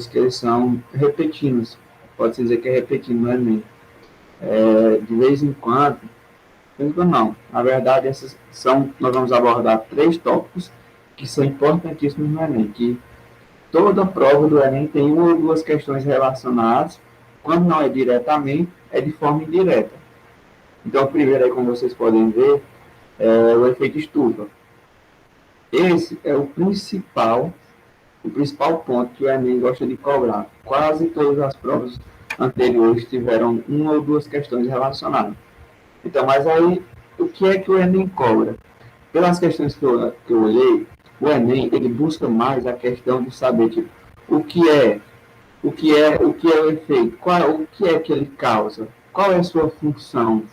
que eles são repetidos. Pode-se dizer que é repetido no Enem. De vez em quando, não. Na verdade, nós vamos abordar 3 tópicos que são importantíssimos no Enem, que toda prova do Enem tem 1 ou 2 questões relacionadas, quando não é diretamente, é de forma indireta. Então, o primeiro aí, como vocês podem ver, é o efeito estufa. Esse é o principal ponto que o Enem gosta de cobrar. Quase todas as provas anteriores tiveram 1 ou 2 questões relacionadas. Então, mas aí, o que é que o Enem cobra? Pelas questões que eu olhei, o Enem, ele busca mais a questão de saber, tipo, o que é o efeito, o que é que ele causa, qual é a sua função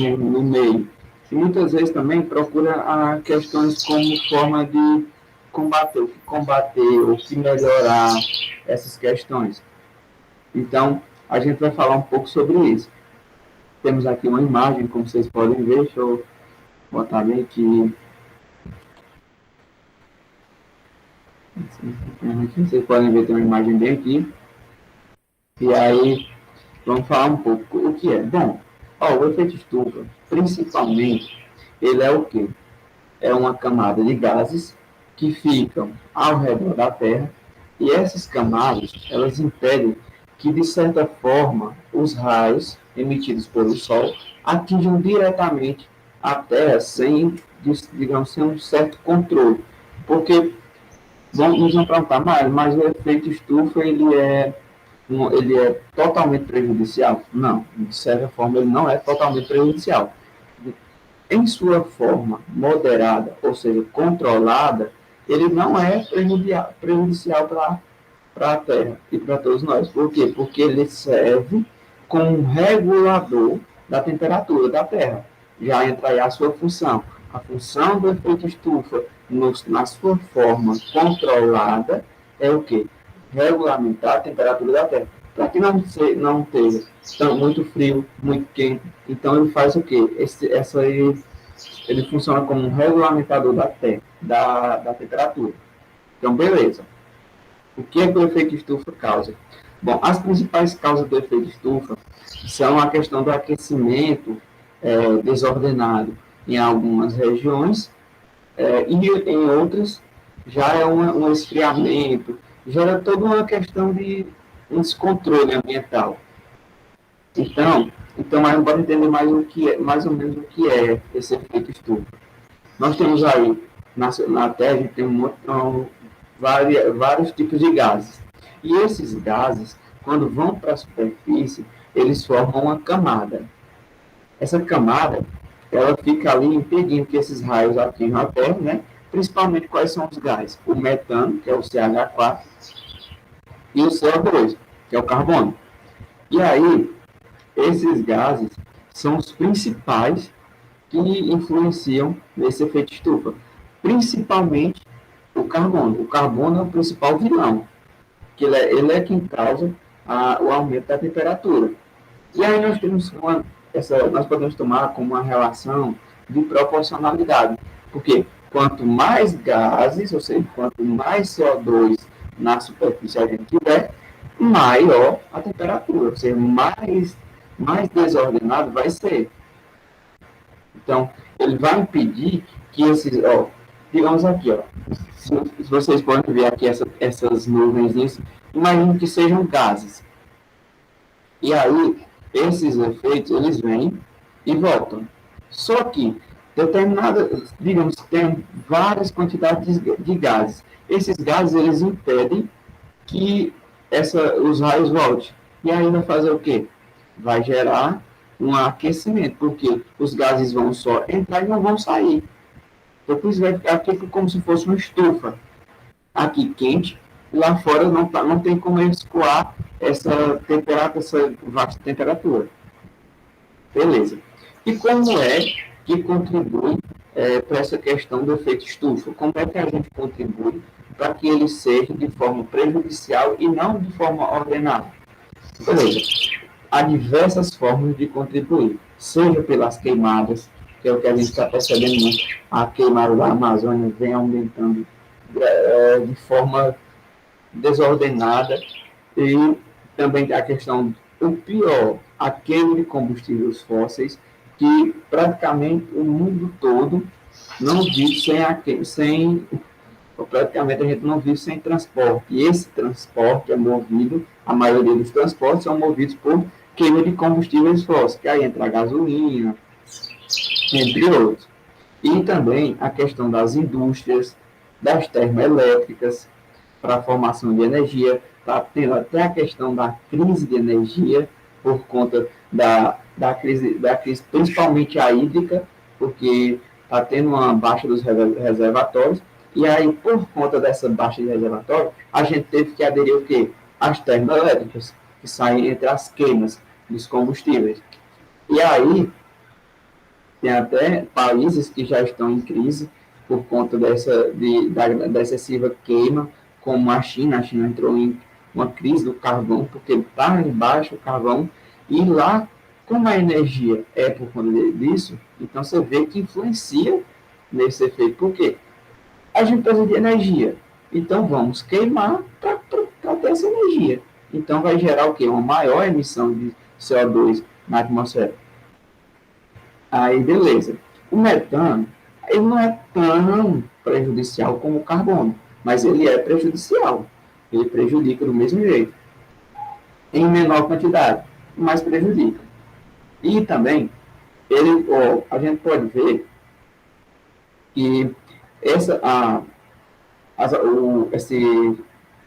no meio. E muitas vezes também procura questões como forma de combater ou que melhorar essas questões. Então, a gente vai falar um pouco sobre isso. Temos aqui uma imagem, como vocês podem ver, deixa eu botar bem aqui. Vocês podem ver, tem uma imagem bem aqui. E aí, vamos falar um pouco o que é. Bom, o efeito estufa, principalmente, ele é o quê? É uma camada de gases que ficam ao redor da Terra, e essas camadas, elas impedem que, de certa forma, os raios emitidos pelo Sol atinjam diretamente a Terra sem, digamos, sem um certo controle. Porque, nos vão perguntar, mas o efeito estufa, ele é totalmente prejudicial? Não, de certa forma, ele não é totalmente prejudicial. Em sua forma moderada, ou seja, controlada, ele não é prejudicial para a Terra e para todos nós. Por quê? Porque ele serve como um regulador da temperatura da Terra. Já entra aí a sua função. A função do efeito estufa, na sua forma controlada, é o quê? Regulamentar a temperatura da Terra. Para que não esteja muito frio, muito quente. Então, ele faz o quê? Ele funciona como um regulamentador da temperatura. Então, beleza. O que é que o efeito estufa causa? Bom, as principais causas do efeito estufa são a questão do aquecimento desordenado em algumas regiões, e em outras já é um esfriamento, gera toda uma questão de um descontrole ambiental. Então a gente pode entender mais ou menos o que é esse efeito estufa. Nós temos aí, na Terra, a gente tem vários tipos de gases. E esses gases, quando vão para a superfície, eles formam uma camada. Essa camada, ela fica ali impedindo que esses raios atinjam a Terra, né? Principalmente quais são os gases? O metano, que é o CH4, e o CO2, que é o carbono. E aí, esses gases são os principais que influenciam nesse efeito estufa. Principalmente o carbono. O carbono é o principal vilão, que ele é quem causa o aumento da temperatura. E aí nós podemos tomar como uma relação de proporcionalidade, porque quanto mais gases, ou seja, quanto mais CO2 na superfície a gente tiver, maior a temperatura, ou seja, mais desordenado vai ser. Então, ele vai impedir que digamos aqui, se vocês podem ver aqui essas nuvens, imagine que sejam gases. E aí, esses efeitos, eles vêm e voltam. Só que, tem várias quantidades de gases. Esses gases, eles impedem que os raios voltem. E aí vai fazer o quê? Vai gerar um aquecimento, porque os gases vão só entrar e não vão sair. Então, por isso vai ficar aqui como se fosse uma estufa. Aqui quente, e lá fora não tem como escoar essa vasta temperatura. Beleza. E como é que contribui para essa questão do efeito estufa? Como é que a gente contribui para que ele seja de forma prejudicial e não de forma ordenada? Beleza. Há diversas formas de contribuir, seja pelas queimadas, que é o que a gente está percebendo muito, a queimada da Amazônia vem aumentando de forma desordenada, e também tem a questão, o pior, a queima de combustíveis fósseis, que praticamente o mundo todo não vive praticamente a gente não vive sem transporte. E esse transporte é movido, a maioria dos transportes são movidos por queima de combustíveis fósseis, que aí entra a gasolina, entre outros. E também a questão das indústrias, das termoelétricas, para a formação de energia, está tendo até a questão da crise de energia, por conta da crise, principalmente a hídrica, porque está tendo uma baixa dos reservatórios, e aí, por conta dessa baixa de reservatório, a gente teve que aderir o quê? Às termoelétricas, que saem entre as queimas dos combustíveis. E aí, tem até países que já estão em crise por conta da excessiva queima, como a China. A China entrou em uma crise do carvão, porque está embaixo o carvão, e lá, como a energia é por conta disso, então você vê que influencia nesse efeito. Por quê? A gente precisa de energia, então vamos queimar para ter essa energia. Então vai gerar o quê? Uma maior emissão de CO2 na atmosfera. Aí, beleza. O metano, ele não é tão prejudicial como o carbono, mas ele é prejudicial. Ele prejudica do mesmo jeito, em menor quantidade, mas prejudica. E também, a gente pode ver que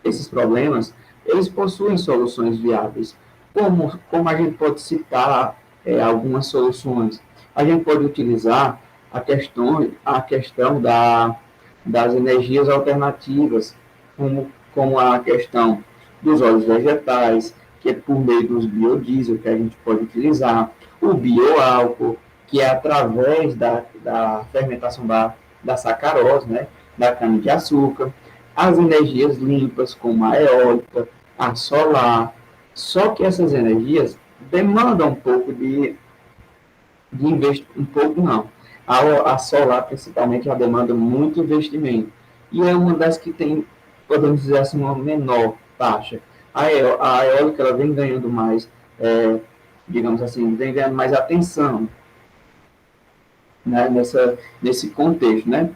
esses problemas, eles possuem soluções viáveis. Como a gente pode citar algumas soluções? A gente pode utilizar a questão das energias alternativas, como a questão dos óleos vegetais, que é por meio dos biodiesel que a gente pode utilizar, o bioálcool, que é através da fermentação da sacarose, né, da cana-de-açúcar, as energias limpas, como a eólica, a solar. Só que essas energias demandam um pouco de investimento, um pouco não. A solar, principalmente, ela demanda muito investimento. E é uma das que tem, podemos dizer assim, uma menor taxa. A eólica, ela vem ganhando mais, digamos assim, vem ganhando mais atenção, né, nesse contexto, né?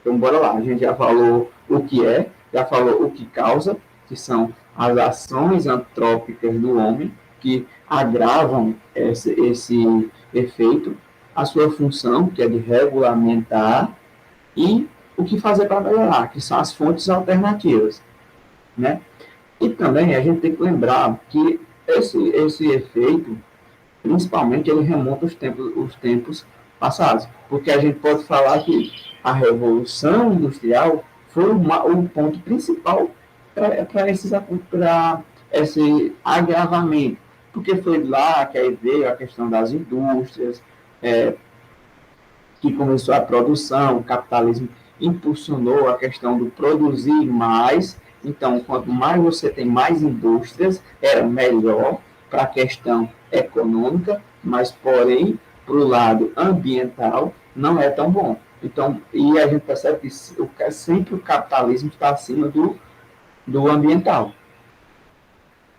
Então, bora lá. A gente já falou o que é, já falou o que causa, que são as ações antrópicas do homem, que agravam esse efeito, a sua função, que é de regulamentar, e o que fazer para melhorar, que são as fontes alternativas, né? E também a gente tem que lembrar que esse efeito, principalmente, ele remonta os tempos passados, porque a gente pode falar que a Revolução Industrial foi o ponto principal para esse agravamento, porque foi lá que aí veio a questão das indústrias, que começou a produção, o capitalismo impulsionou a questão do produzir mais. Então, quanto mais você tem mais indústrias, era melhor para a questão econômica, mas, porém, para o lado ambiental, não é tão bom. Então, e a gente percebe que sempre o capitalismo está acima do ambiental.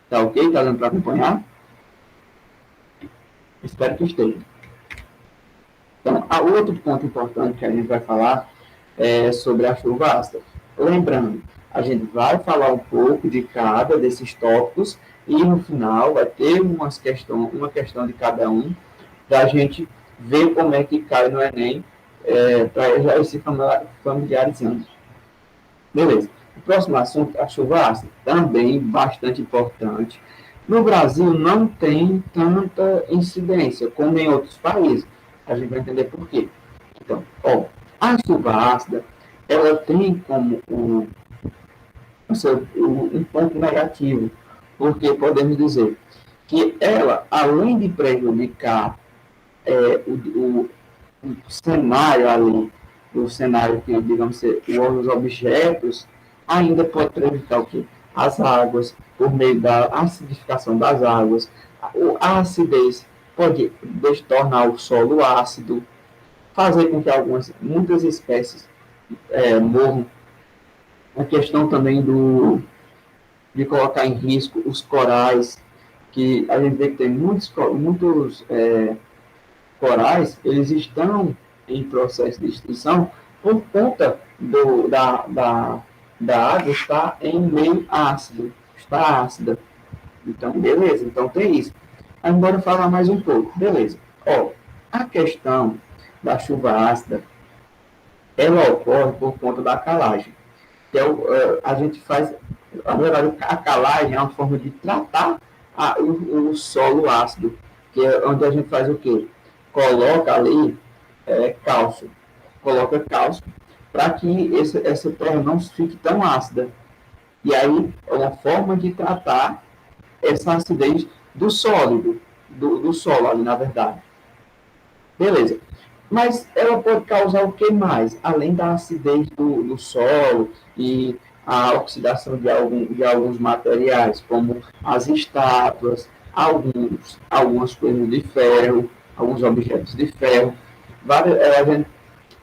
Tá ok? Está dando para acompanhar? Espero que esteja. Então, outro ponto importante que a gente vai falar é sobre a chuva ácida. Lembrando, a gente vai falar um pouco de cada desses tópicos e no final vai ter uma questão de cada um para a gente ver como é que cai no Enem, para já ir se familiarizando. Beleza. O próximo assunto, a chuva ácida, também bastante importante. No Brasil não tem tanta incidência como em outros países. A gente vai entender por quê. Então, a chuva ácida, ela tem como um ponto negativo, porque podemos dizer que ela, além de prejudicar o cenário ali, o cenário que, digamos, os objetos, ainda pode prejudicar o quê? As águas, por meio da acidificação das águas. A acidez pode tornar o solo ácido, fazer com que muitas espécies morram. A questão também de colocar em risco os corais, que a gente vê que tem muitos corais, eles estão em processo de extinção por conta da água estar em meio ácido, está ácida. Então, beleza, então tem isso. Agora falar mais um pouco, beleza. Ó, a questão da chuva ácida, ela ocorre por conta da calagem. Então, a gente faz, na verdade, a calagem é uma forma de tratar o solo ácido, que é onde a gente faz o quê? Coloca ali cálcio, coloca cálcio para que essa terra não fique tão ácida. E aí é uma forma de tratar essa acidez do sólido, do solo ali, na verdade. Beleza. Mas ela pode causar o que mais? Além da acidez do solo e a oxidação de alguns materiais, como as estátuas, algumas coisas de ferro, alguns objetos de ferro.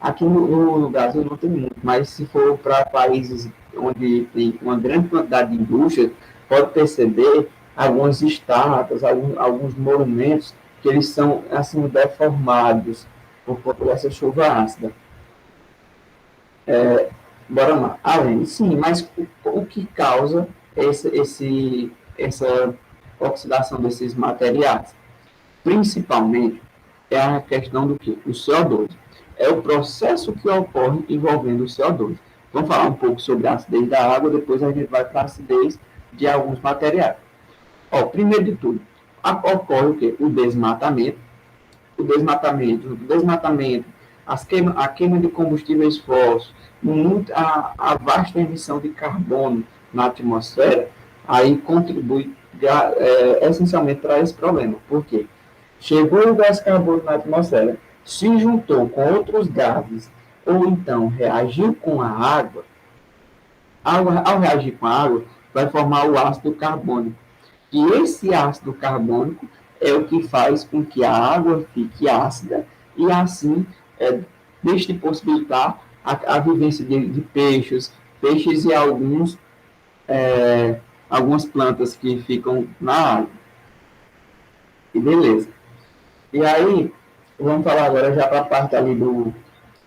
Aqui no Brasil não tem muito, mas se for para países onde tem uma grande quantidade de indústria, pode perceber algumas estátuas, alguns monumentos que eles são assim deformados por conta dessa chuva ácida. Bora lá. Além, sim, mas o que causa essa oxidação desses materiais? Principalmente é a questão do que? O CO2. É o processo que ocorre envolvendo o CO2. Vamos falar um pouco sobre a acidez da água, depois a gente vai para a acidez de alguns materiais. Ó, primeiro de tudo, ocorre o quê? O desmatamento, a queima de combustíveis fósseis, a vasta emissão de carbono na atmosfera, aí contribui essencialmente para esse problema. Por quê? Chegou o gás carbônico na atmosfera, se juntou com outros gases, ou então reagiu com a água, ao reagir com a água, vai formar o ácido carbônico. E esse ácido carbônico é o que faz com que a água fique ácida e assim deixe de possibilitar a vivência de peixes e algumas plantas que ficam na água. E beleza. E aí, vamos falar agora já para a parte ali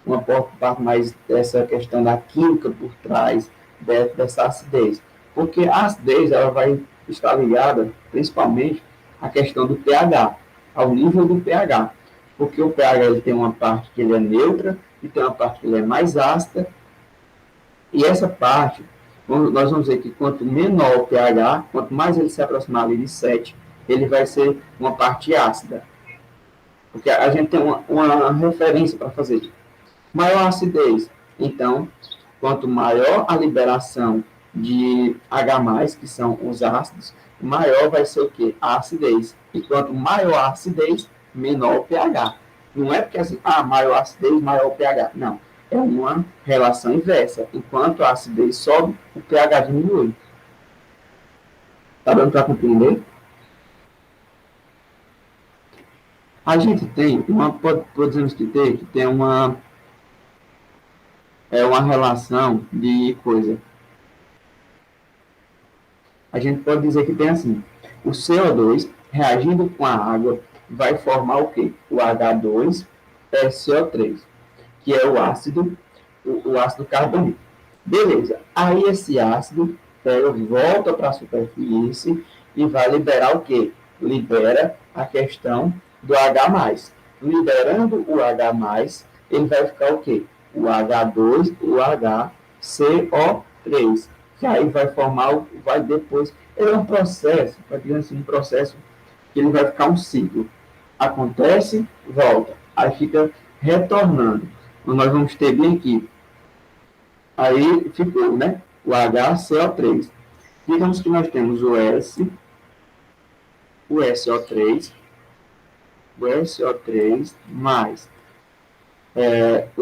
uma parte mais dessa questão da química por trás dessa acidez. Porque a acidez ela vai estar ligada principalmente à questão do pH, ao nível do pH. Porque o pH ele tem uma parte que ele é neutra e tem uma parte que ele é mais ácida. E essa parte, nós vamos ver que quanto menor o pH, quanto mais ele se aproximar ali de 7, ele vai ser uma parte ácida. Porque a gente tem uma referência para fazer isso. Maior acidez. Então, quanto maior a liberação de H+, que são os ácidos, maior vai ser o quê? A acidez. E quanto maior a acidez, menor o pH. Não é porque assim, maior a acidez, maior o pH. Não. É uma relação inversa. Enquanto a acidez sobe, o pH diminui. Tá dando para compreender? A gente tem podemos dizer que tem uma relação de coisa. A gente pode dizer que tem assim, o CO2 reagindo com a água vai formar o quê? O H2SO3, que é o ácido carbônico. Beleza. Aí esse ácido volta para a superfície e vai liberar o quê? Libera a questão do H+. Liberando o H+, ele vai ficar o quê? O H2, o HCO3. Que aí vai formar, vai depois. Ele é um processo, para dizer assim, um processo que ele vai ficar um ciclo. Acontece, volta. Aí fica retornando. Então, nós vamos ter bem aqui. Aí ficou, né? O HCO3. Digamos que nós temos o SO3, o SO3 mais o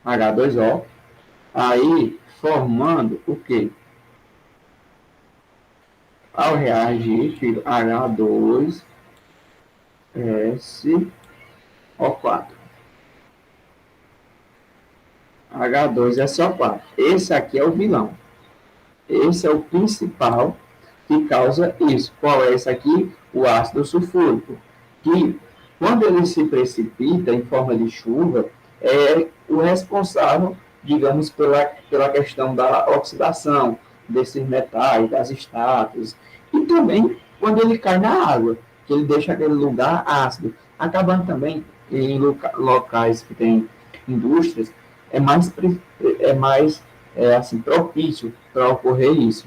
H2O, aí formando o quê? Ao reagir, tiro H2SO4. H2SO4. Esse aqui é o vilão. Esse é o principal que causa isso. Qual é esse aqui? O ácido sulfúrico, que quando ele se precipita em forma de chuva, é o responsável, digamos, pela questão da oxidação desses metais, das estátuas, e também quando ele cai na água, que ele deixa aquele lugar ácido, acabando também em locais que tem indústrias, é mais assim, propício para ocorrer isso.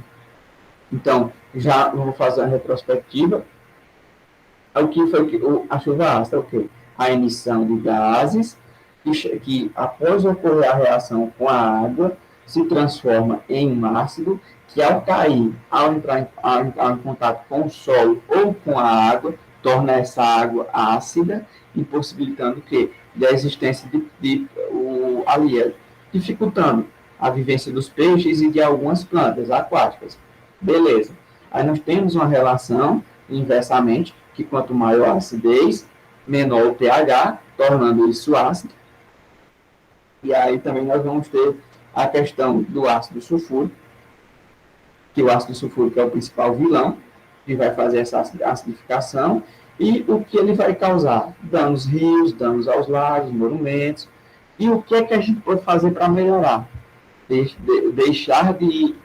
Então, já vou fazer a retrospectiva. O que foi a chuva ácida? O quê? A emissão de gases que, após ocorrer a reação com a água, se transforma em um ácido que, ao cair, ao entrar em contato com o solo ou com a água, torna essa água ácida, impossibilitando o quê? Da existência dificultando a vivência dos peixes e de algumas plantas aquáticas. Beleza. Aí nós temos uma relação inversamente, que quanto maior a acidez, menor o pH, tornando isso ácido. E aí também nós vamos ter a questão do ácido sulfúrico, que o ácido sulfúrico é o principal vilão, que vai fazer essa acidificação, e o que ele vai causar? Danos rios, danos aos lagos, monumentos. E o que é que a gente pode fazer para melhorar? Deixar de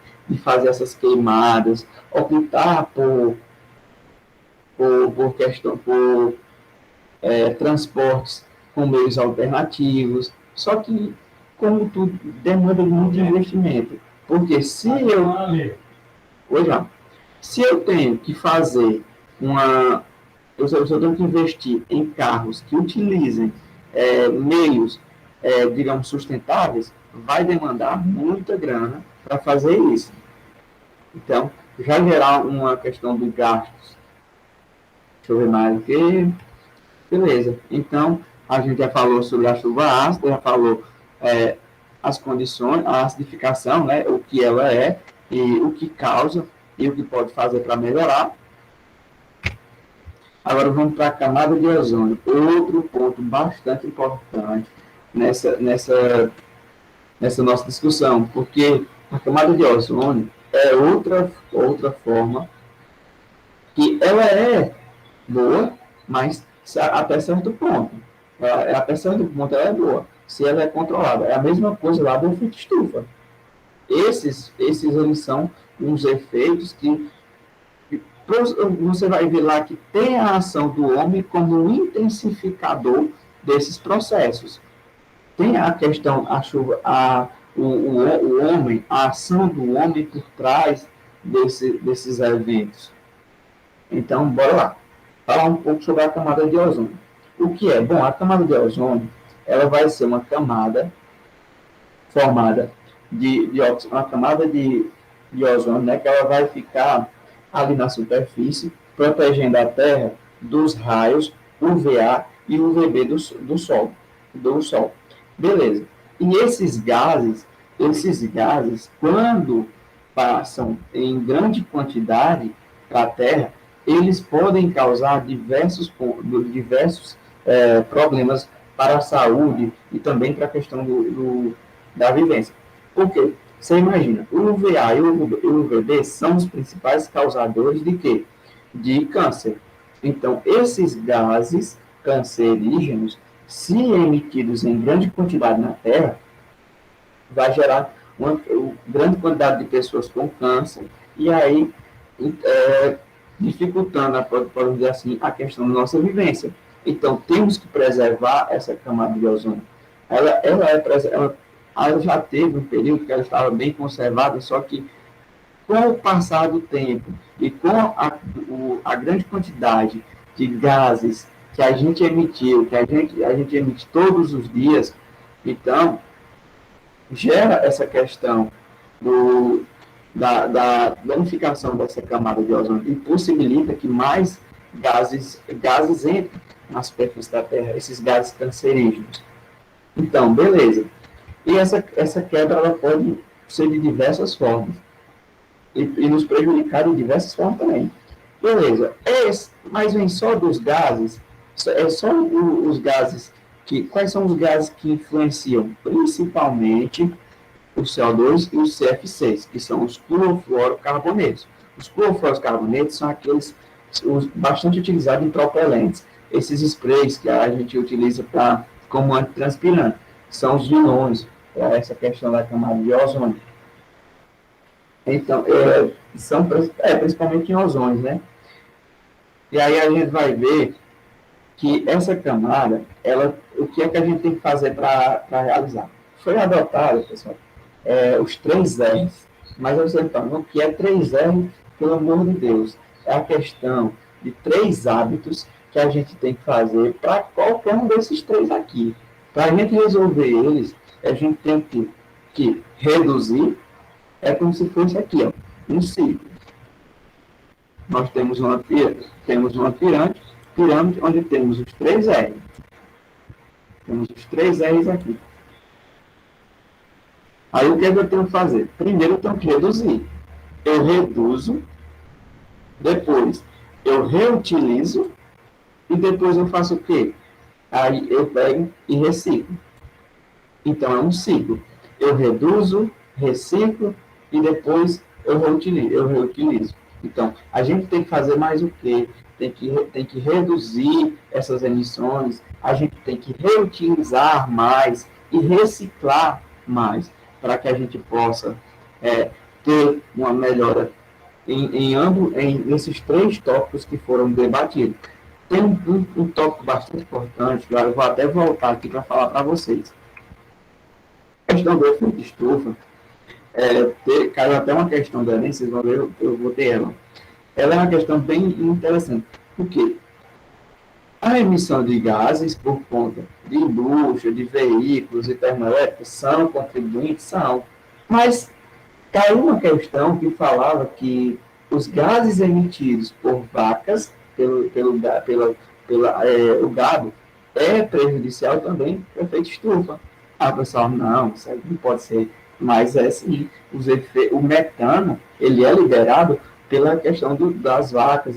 fazer essas queimadas, optar por transportes com meios alternativos, só que, como tudo, demanda muito investimento. Porque se eu tenho que fazer eu tenho que investir em carros que utilizem meios, digamos, sustentáveis, vai demandar muita grana para fazer isso. Então, já gerar uma questão de gastos. Deixa eu ver mais aqui. Beleza. Então, a gente já falou sobre a chuva ácida, já falou as condições, a acidificação, né, o que ela é, e o que causa, e o que pode fazer para melhorar. Agora vamos para a camada de ozônio. Outro ponto bastante importante nessa nossa discussão, porque a camada de ozônio é outra forma que ela é boa, mas até certo ponto. Até certo ponto ela é boa, se ela é controlada. É a mesma coisa lá do efeito estufa. Esses eles são uns efeitos que você vai ver lá que tem a ação do homem como um intensificador desses processos. Tem a questão, o homem, a ação do homem por trás desses eventos. Então, bora lá. Falar um pouco sobre a camada de ozônio. O que é? Bom, a camada de ozônio, ela vai ser uma camada formada uma camada de ozônio, né, que ela vai ficar ali na superfície, protegendo a Terra dos raios UVA e UVB do Sol. Beleza. E esses gases, quando passam em grande quantidade para a Terra, eles podem causar diversos problemas para a saúde e também para a questão da vivência. Por quê? Você imagina, o UVA e o UVB são os principais causadores de quê? De câncer. Então, esses gases cancerígenos, se emitidos em grande quantidade na Terra, vai gerar uma grande quantidade de pessoas com câncer, e aí dificultando, podemos dizer assim, a questão da nossa vivência. Então, temos que preservar essa camada de ozônio. Ela já teve um período que ela estava bem conservada, só que com o passar do tempo e com a grande quantidade de gases que a gente emitiu, que a gente emite todos os dias, então, gera essa questão da danificação dessa camada de ozônio e possibilita que mais gases entrem na superfície da Terra, esses gases cancerígenos. Então, beleza. E essa quebra ela pode ser de diversas formas e nos prejudicar de diversas formas também. Beleza. Mas vem só dos gases, só os gases quais são os gases que influenciam principalmente o CO2 e o CF6, que são os clorofluorocarbonetos. Os clorofluorocarbonetos são aqueles bastante utilizados em propelentes. Esses sprays que a gente utiliza como antitranspirante, são os vilões, para essa questão da camada de ozônio. Então, são principalmente em ozônios, né? E aí a gente vai ver que essa camada, o que é que a gente tem que fazer para realizar? Foi adotado, pessoal, os 3 R's. Mas você fala, o que é 3 R, pelo amor de Deus? É a questão de 3 hábitos que a gente tem que fazer para qualquer um desses 3 aqui. Para a gente resolver eles, a gente tem que reduzir, é como se fosse aqui, ó, um ciclo. Nós temos uma pirâmide onde temos os 3 R's. Temos os 3 R's aqui. Aí o que é que eu tenho que fazer? Primeiro eu tenho que reduzir. Eu reduzo, depois eu reutilizo e depois eu faço o quê? Aí eu pego e reciclo. Então é um ciclo. Eu reduzo, reciclo e depois eu reutilizo. Então, a gente tem que fazer mais o quê? Tem que reduzir essas emissões, a gente tem que reutilizar mais e reciclar mais, para que a gente possa ter uma melhora nesses 3 tópicos que foram debatidos. Tem um tópico bastante importante, que eu vou até voltar aqui para falar para vocês. A questão do efeito estufa, caiu até uma questão da Enem, vocês vão ver, eu vou ter ela. Ela é uma questão bem interessante. Por quê? A emissão de gases por conta de indústria, de veículos e termoelétricos são contribuintes? São. Mas caiu uma questão que falava que os gases emitidos por vacas, o gado, é prejudicial também para o efeito estufa. Ah, pessoal, não, isso aí não pode ser. Mas é sim, o metano, ele é liberado pela questão das vacas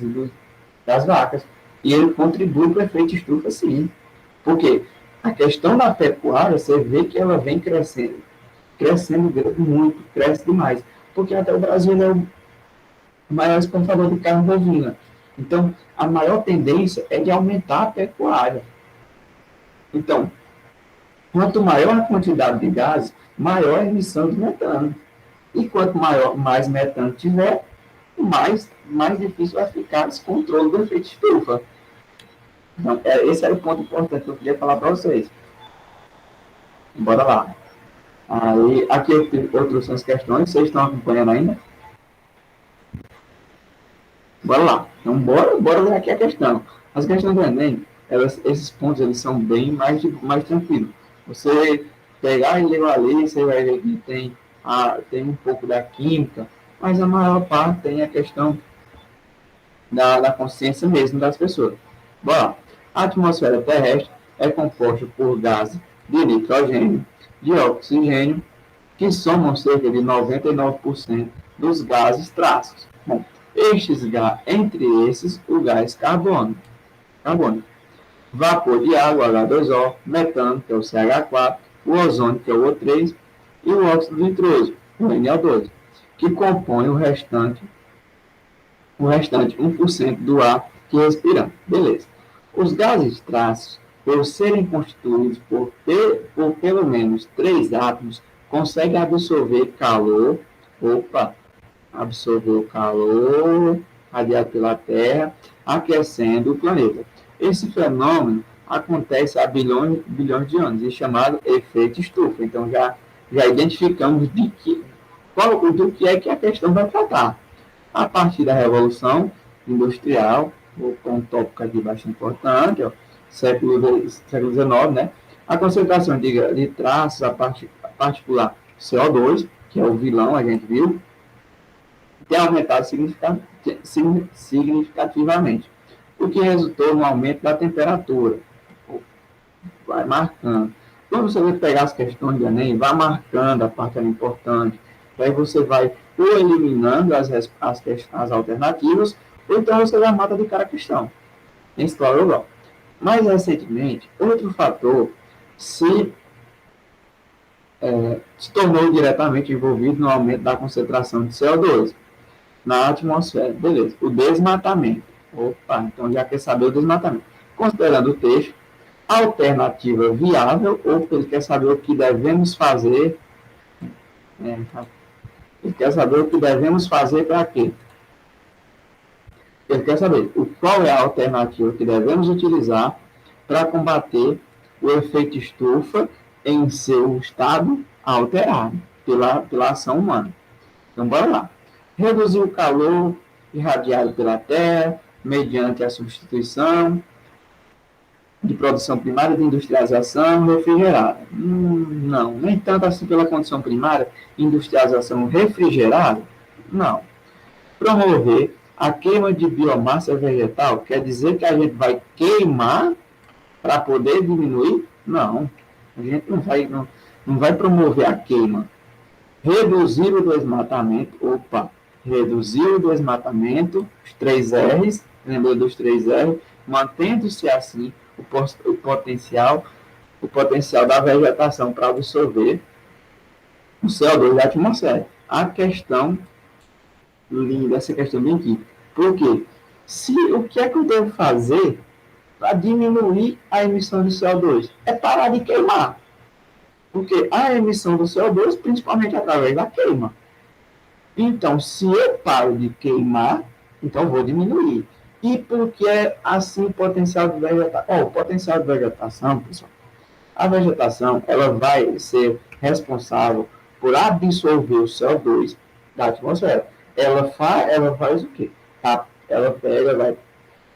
das vacas. E ele contribui para o efeito estufa, sim. Porque a questão da pecuária, você vê que ela vem crescendo muito, cresce demais. Porque até o Brasil é o maior exportador de carne bovina. Então, a maior tendência é de aumentar a pecuária. Então, quanto maior a quantidade de gases, maior a emissão de metano. E quanto mais metano tiver, mais difícil vai ficar esse controle do efeito estufa. Então, esse era o ponto importante que eu queria falar para vocês. Bora lá. Aí, aqui eu trouxe as questões, vocês estão acompanhando ainda? Bora lá. Então, bora ler aqui a questão. As questões do Enem, esses pontos eles são bem mais tranquilos. Você pegar e ler ali, você vai ver que tem um pouco da química, mas a maior parte tem a questão da consciência mesmo das pessoas. Bora. A atmosfera terrestre é composta por gases de nitrogênio, de oxigênio, que somam cerca de 99% dos gases traços. Bom, entre esses, o gás carbônico. Vapor de água, H2O, metano, que é o CH4, o ozônio, que é o O3, e o óxido nitroso, o NO2, que compõe o restante 1% do ar que respiramos. Beleza. Os gases traços, por serem constituídos por pelo menos 3 átomos, conseguem absorver o calor radiado pela Terra, aquecendo o planeta. Esse fenômeno acontece há bilhões de anos, e é chamado efeito estufa. Então, já identificamos do que é que a questão vai tratar. A partir da Revolução Industrial, um tópico aqui bastante importante, século XIX, né? A concentração de traços a particular CO2, que é o vilão, a gente viu, tem aumentado significativamente, o que resultou no aumento da temperatura. Vai marcando. Quando você vai pegar as questões do Enem, vai marcando a parte importante. Aí você vai ou eliminando as alternativas, ou então você já mata de cara a questão. Explora logo. Mais recentemente, outro fator se tornou diretamente envolvido no aumento da concentração de CO2 na atmosfera. Beleza. O desmatamento. Opa, então já quer saber o desmatamento. Considerando o texto, alternativa viável, ou ele quer saber o que devemos fazer. Ele quer saber o que devemos fazer para quê? Ele quer saber qual é a alternativa que devemos utilizar para combater o efeito estufa em seu estado alterado pela ação humana. Então, bora lá. Reduzir o calor irradiado pela Terra mediante a substituição de produção primária de industrialização refrigerada. Não, nem tanto assim pela condição primária, industrialização refrigerada, não. Promover a queima de biomassa vegetal quer dizer que a gente vai queimar para poder diminuir? Não, a gente não vai promover a queima. Reduzir o desmatamento, reduzir o desmatamento, os 3 R's, lembra dos 3 R's, mantendo-se assim o potencial da vegetação para absorver o CO2 da atmosfera. A questão linda, essa questão bem aqui. Por quê? O que é que eu devo fazer para diminuir a emissão de CO2? É parar de queimar. Porque a emissão do CO2, principalmente através da queima. Então, se eu paro de queimar, então vou diminuir. E porque é assim o potencial de vegetação? O potencial de vegetação, pessoal, a vegetação ela vai ser responsável por absorver o CO2 da atmosfera. Ela faz o quê? Ela vai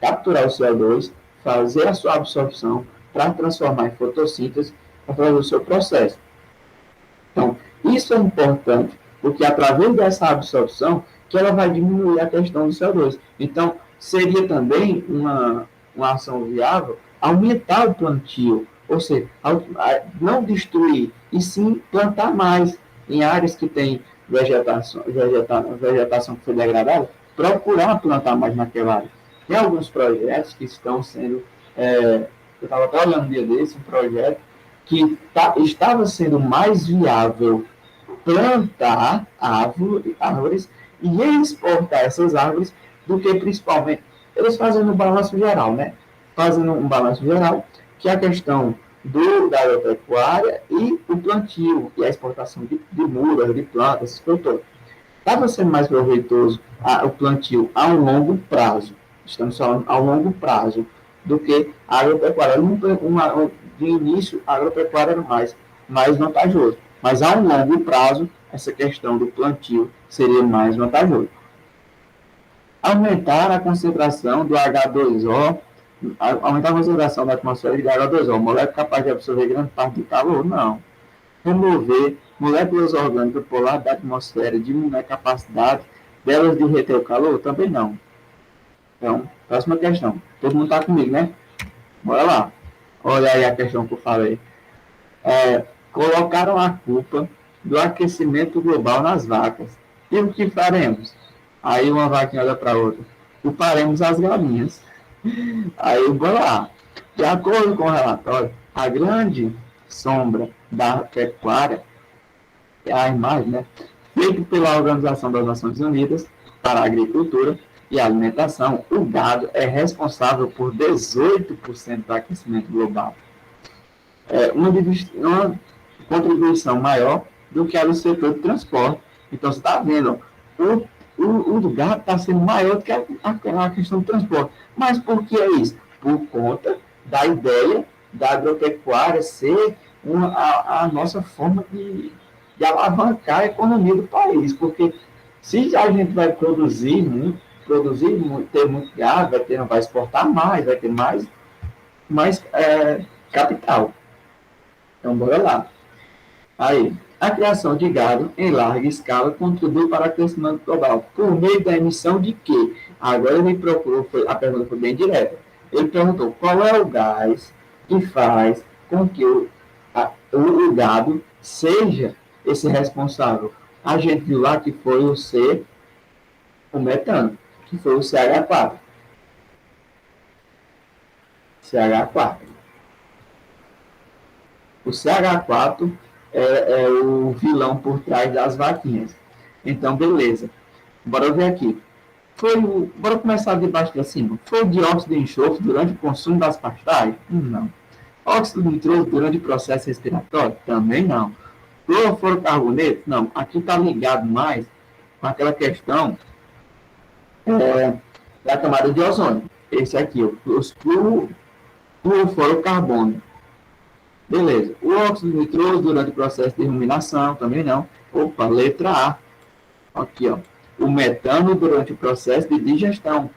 capturar o CO2, fazer a sua absorção para transformar em fotossíntese, para fazer o seu processo. Então, isso é importante, porque através dessa absorção que ela vai diminuir a questão do CO2. Então, seria também uma ação viável aumentar o plantio, ou seja, não destruir, e sim plantar mais em áreas que tem vegetação que foi degradada, procurar plantar mais naquela área. Tem alguns projetos que estão sendo, eu estava até olhando um dia desse, um projeto que estava sendo mais viável plantar árvores e exportar essas árvores do que principalmente eles fazendo um balanço geral, né? Fazendo um balanço geral, que é a questão da agropecuária e o plantio e a exportação de mudas, de plantas, essas coisas todas. Estava sendo mais proveitoso o plantio a um longo prazo, estamos falando a um longo prazo, do que a agropecuária. De início, a agropecuária era mais vantajoso, mas a um longo prazo, essa questão do plantio seria mais vantajoso. Aumentar a concentração do H2O, aumentar a concentração da atmosfera de H2O, molécula capaz de absorver grande parte do calor? Não. Remover moléculas orgânicas polares da atmosfera, diminuir a capacidade delas de reter o calor? Também não. Então, próxima questão. Todo mundo está comigo, né? Bora lá. Olha aí a questão que eu falei. Colocaram a culpa do aquecimento global nas vacas. E o que faremos? Aí uma vaquinha olha para outra. Culparemos as galinhas. Aí, bora lá. De acordo com o relatório, a grande sombra da pecuária, a imagem, né, feito pela Organização das Nações Unidas para a Agricultura e Alimentação, o gado é responsável por 18% do aquecimento global. Uma contribuição maior do que a do setor de transporte. Então, você está vendo, o do gado está sendo maior do que a questão do transporte. Mas por que é isso? Por conta da ideia da agropecuária ser a nossa forma de alavancar a economia do país. Porque se a gente vai produzir muito, ter muito gado, vai exportar mais, vai ter mais capital. Então, bora lá. Aí, a criação de gado em larga escala contribui para o crescimento global. Por meio da emissão de quê? Agora ele procurou, a pergunta foi bem direta. Ele perguntou qual é o gás que faz com que o gado seja esse responsável. A gente viu lá que foi o metano, que foi o CH4. CH4. O CH4 é o vilão por trás das vaquinhas. Então, beleza. Bora ver aqui. Bora começar de baixo para cima. Foi dióxido de enxofre durante o consumo das pastagens? Não. Óxido nitroso durante o processo respiratório? Também não. Clorofluorocarboneto? Não. Aqui está ligado mais com aquela questão da camada de ozônio. Esse aqui, os fluorofluorocarbono. Beleza. O óxido nitroso durante o processo de ruminação? Também não. Opa, letra A. Aqui, ó. O metano durante o processo de digestão.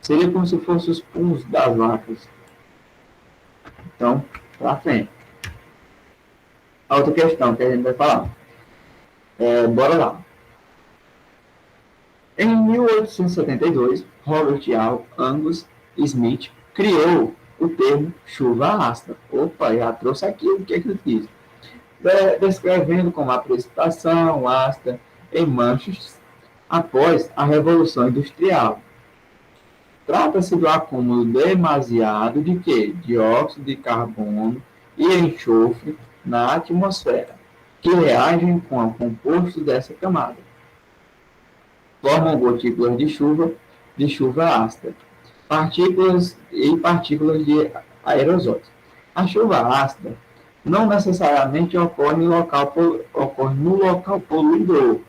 Seria como se fossem os puns das vacas. Então, para frente. A outra questão que a gente vai falar. Bora lá. Em 1872, Robert Angus Smith criou o termo chuva ácida. Opa, já trouxe aqui o que ele diz. Descrevendo como a precipitação ácida em manchas após a Revolução Industrial. Trata-se do acúmulo demasiado de quê? Dióxido de carbono e enxofre na atmosfera, que reagem com o composto dessa camada. Formam gotículas de chuva ácida, partículas de aerosóis. A chuva ácida não necessariamente ocorre no local poluidor,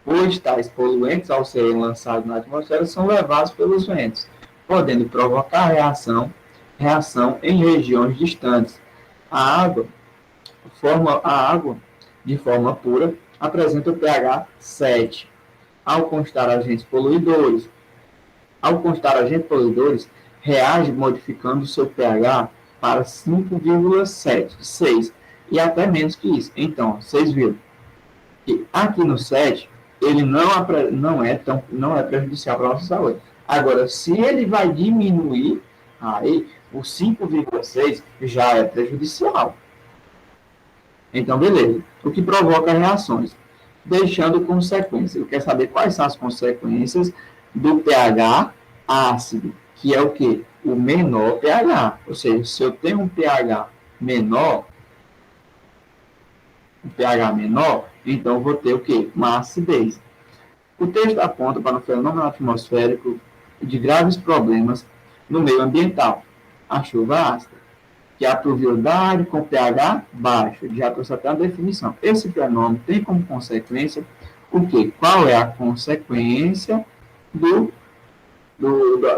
pois tais poluentes, ao serem lançados na atmosfera, são levados pelos ventos, podendo provocar reação em regiões distantes. A água, de forma pura, apresenta o pH 7. Ao constar agentes poluidores, reage modificando seu pH para 5,7, 6, e até menos que isso. Então, vocês viram que aqui no 7, ele não é prejudicial para a nossa saúde. Agora, se ele vai diminuir, aí o 5,6 já é prejudicial. Então, beleza. O que provoca reações? Deixando consequências. Ele quer saber quais são as consequências do pH ácido, que é o quê? O menor pH. Ou seja, se eu tenho um pH menor, então eu vou ter o quê? Uma acidez. O texto aponta para um fenômeno atmosférico de graves problemas no meio ambiental, a chuva ácida, que é a pluviosidade com pH baixo. Já trouxe até a definição. Esse fenômeno tem como consequência o quê? Qual é a consequência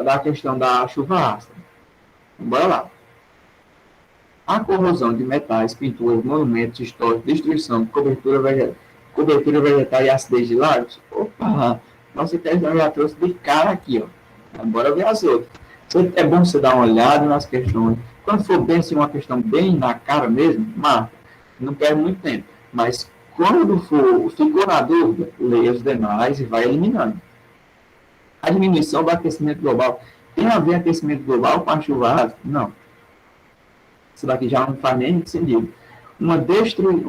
da questão da chuva ácida? Bora lá. A corrosão de metais, pinturas, monumentos históricos, destruição, cobertura vegetal e acidez de lagos. Opa! Nossa questão já trouxe de cara aqui, ó. Bora ver as outras. É bom você dar uma olhada nas questões. Quando for bem assim, uma questão bem na cara mesmo, marca. Não perde muito tempo. Mas quando ficou na dúvida, leia os demais e vai eliminando. A diminuição do aquecimento global. Tem a ver aquecimento global com a chuva ácida? Não. Isso daqui já não faz nem sentido. Uma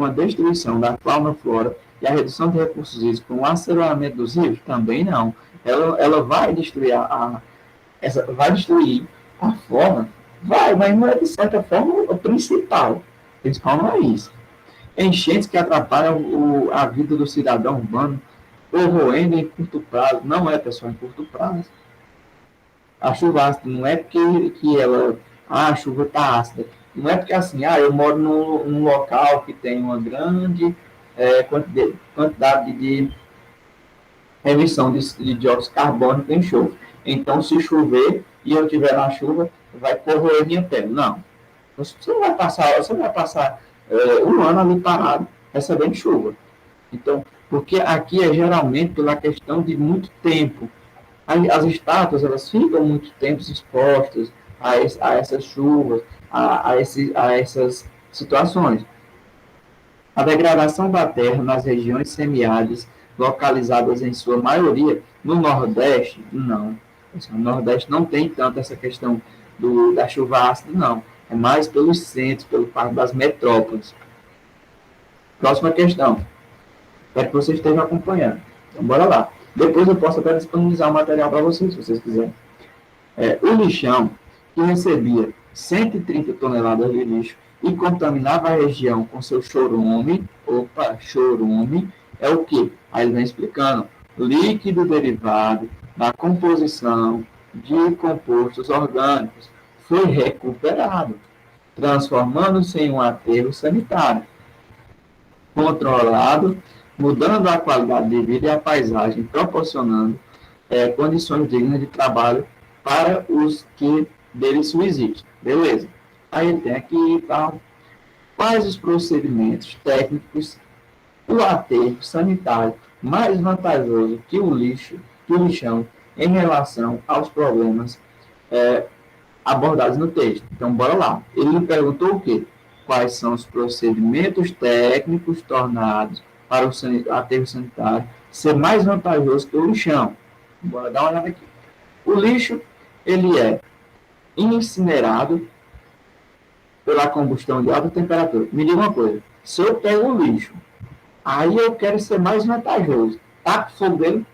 destruição da fauna e flora e a redução de recursos hídricos com o aceleramento dos rios? Também não. Ela vai destruir a fauna. Vai, mas não é de certa forma o principal. O principal não é isso. Enchentes que atrapalham a vida do cidadão urbano, corroendo em curto prazo. Não é, pessoal, em curto prazo. A chuva ácida não é porque a chuva está ácida. Não é porque assim, eu moro num local que tem uma grande quantidade de emissão de dióxido de carbono e enxofre. Então, se chover e eu estiver na chuva, vai corroer minha pele. Não. Você não vai passar um ano ali parado recebendo chuva. Então, porque aqui é geralmente pela questão de muito tempo. As estátuas, elas ficam muito tempo expostas a essas chuvas, a essas situações. A degradação da terra nas regiões semiáridas, localizadas em sua maioria no Nordeste, não. No Nordeste não tem tanto essa questão da chuva ácida, não. É mais pelos centros, pelo parte das metrópoles. Próxima questão. Espero que vocês estejam acompanhando. Então, bora lá. Depois eu posso até disponibilizar o material para vocês, se vocês quiserem. O lixão que recebia 130 toneladas de lixo e contaminava a região com seu chorume. Opa, chorume é o quê? Aí ele vem explicando. Líquido derivado da composição de compostos orgânicos foi recuperado, transformando-se em um aterro sanitário, controlado, mudando a qualidade de vida e a paisagem, proporcionando condições dignas de trabalho para os que dele subsistem. Beleza. Aí ele tem aqui e tal. Quais os procedimentos técnicos o aterro sanitário mais vantajoso que o lixão em relação aos problemas abordados no texto? Então, bora lá. Ele me perguntou o quê? Quais são os procedimentos técnicos tornados para o aterro sanitário ser mais vantajoso que o lixão? Bora dar uma olhada aqui. O lixo, ele é incinerado pela combustão de alta temperatura. Me diga uma coisa, se eu pego o lixo, aí eu quero ser mais vantajoso, taco fogo dele,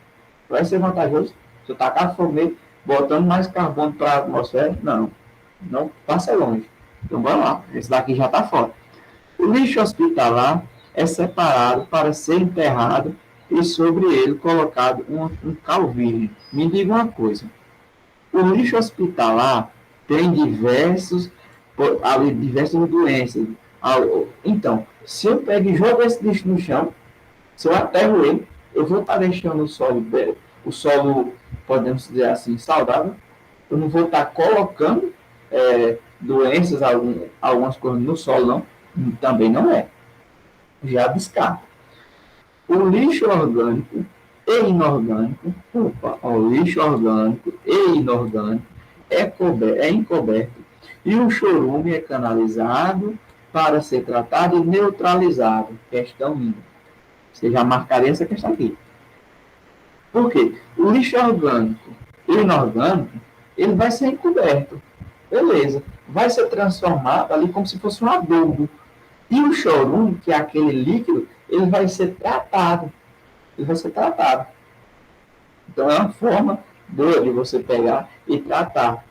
vai ser vantajoso. Se eu tacar fogo nele, botando mais carbono para a atmosfera, não passa longe. Então, bora lá, esse daqui já está fora. O lixo hospitalar é separado para ser enterrado e sobre ele colocado um cal virgem. Me diga uma coisa, o lixo hospitalar tem diversas doenças. Então, se eu pego e jogo esse lixo no chão, se eu aterro ele, eu vou estar deixando o solo, podemos dizer assim, saudável. Eu não vou estar colocando doenças, algumas coisas no solo, não. Também não é. Já descarta. O lixo orgânico e inorgânico, o lixo orgânico e inorgânico é encoberto e o chorume é canalizado para ser tratado e neutralizado. Questão minha. Você já marcaria essa questão aqui. Por quê? O lixo orgânico e inorgânico, ele vai ser encoberto. Beleza. Vai ser transformado ali como se fosse um adubo. E o chorume, que é aquele líquido, ele vai ser tratado. Ele vai ser tratado. Então, é uma forma de você pegar e tratar.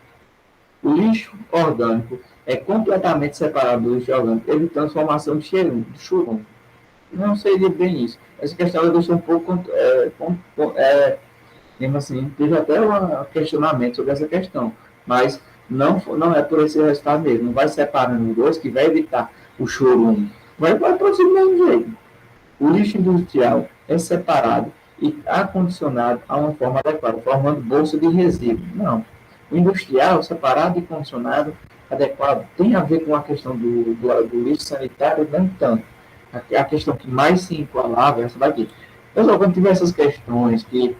O lixo orgânico é completamente separado do lixo orgânico, evitando formação de chorume. Não sei bem isso. Essa questão eu deixei um pouco, mesmo assim, teve até um questionamento sobre essa questão, mas não é por esse resultado mesmo. Não vai separando os dois que vai evitar o chorume. Vai produzir do mesmo jeito. O lixo industrial é separado e acondicionado a uma forma adequada, formando bolsa de resíduos. Não. O industrial, separado e condicionado adequado, tem a ver com a questão do lixo sanitário, não tanto. A questão que mais se enquadrava é essa daqui. Pessoal, quando tiver essas questões que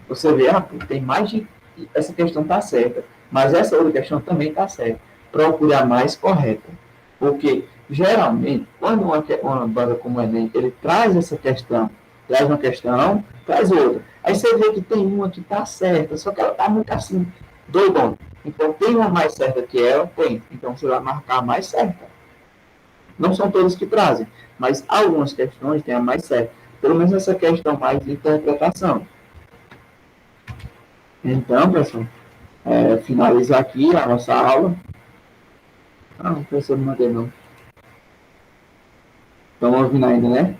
você vê, tem mais de... Essa questão está certa, mas essa outra questão também está certa. Procure a mais correta. Porque, geralmente, quando uma banda como o Enem, ele traz essa questão, traz uma questão, traz outra. Aí você vê que tem uma que está certa, só que ela está muito assim, doidona. Então, tem uma mais certa que ela? Tem. Então, você vai marcar a mais certa. Não são todas que trazem, mas algumas questões têm a mais certa. Pelo menos essa questão mais de interpretação. Então, pessoal, finalizar aqui a nossa aula. Não precisa manter, não. Estão ouvindo ainda, né?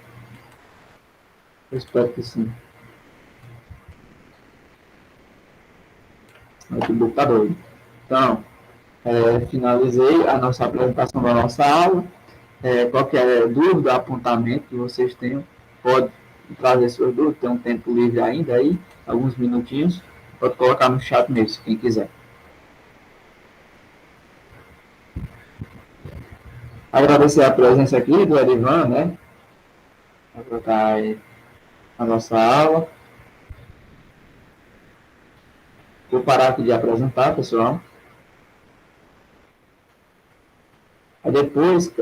Eu espero que sim. O notebook está doido. Então, finalizei a nossa apresentação da nossa aula. Qualquer dúvida, apontamento que vocês tenham, pode trazer suas dúvidas. Tem um tempo livre ainda aí, alguns minutinhos. Pode colocar no chat mesmo, quem quiser. Agradecer a presença aqui do Edivan, né? Vou colocar aí a nossa aula. Vou parar aqui de apresentar, pessoal. Aí depois,